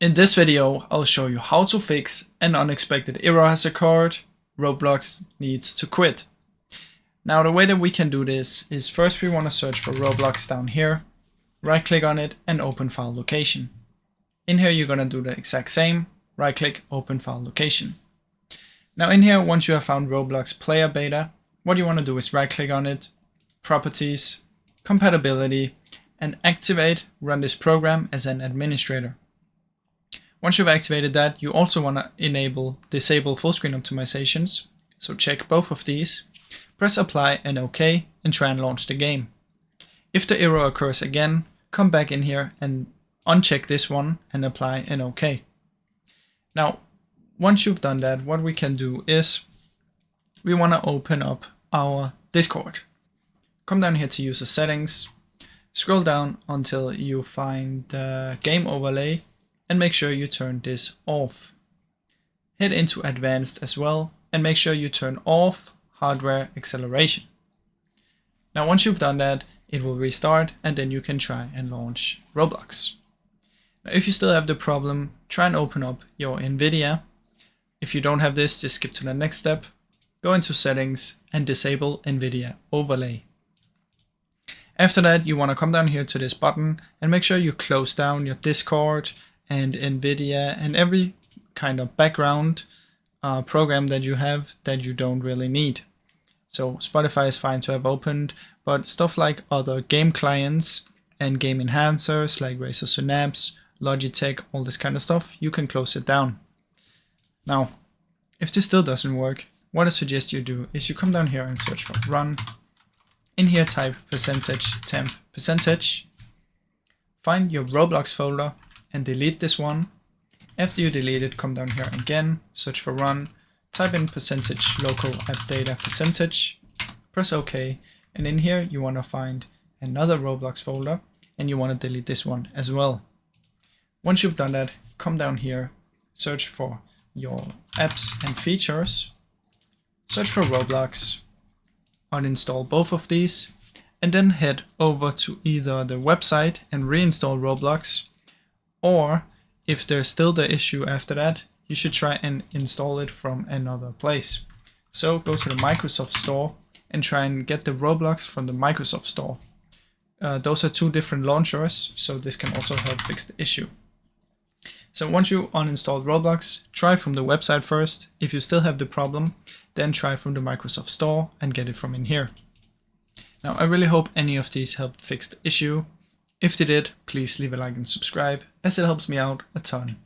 In this video, I'll show you how to fix an unexpected error has occurred. Roblox needs to quit. Now the way that we can do this is first we want to search for Roblox down here, right click on it and open file location. In here you're going to do the exact same, right click, open file location. Now in here, once you have found Roblox player beta, what you want to do is right click on it, properties, compatibility, and activate run this program as an administrator. Once you've activated that, you also want to disable full screen optimizations. So check both of these, press apply and OK, and try and launch the game. If the error occurs again, come back in here and uncheck this one and apply an OK. Now, once you've done that, what we can do is we want to open up our Discord. Come down here to user settings, scroll down until you find the game overlay and make sure you turn this off. Head into advanced as well and make sure you turn off hardware acceleration. Now once you've done that, it will restart and then you can try and launch Roblox. Now if you still have the problem, try and open up your NVIDIA. If you don't have this, just skip to the next step, go into settings and disable NVIDIA overlay. After that, you want to come down here to this button and make sure you close down your Discord and NVIDIA and every kind of background program that you have that you don't really need. So Spotify is fine to have opened, but stuff like other game clients and game enhancers like Razer Synapse, Logitech, all this kind of stuff, you can close it down. Now, if this still doesn't work, what I suggest you do is you come down here and search for run. In here type %temp %, find your Roblox folder and delete this one. After you delete it, come down here again, search for run, type in %local app data %, press OK, and in here you want to find another Roblox folder and you want to delete this one as well. Once you've done that, come down here, search for your apps and features, search for Roblox, uninstall both of these, and then head over to either the website and reinstall Roblox, or if there's still the issue after that, you should try and install it from another place. So go to the Microsoft Store and try and get the Roblox from the Microsoft Store. Those are two different launchers, so this can also help fix the issue. So once you uninstalled Roblox, try from the website first. If you still have the problem, then try from the Microsoft Store and get it from in here. Now I really hope any of these helped fix the issue. If they did, please leave a like and subscribe, as it helps me out a ton.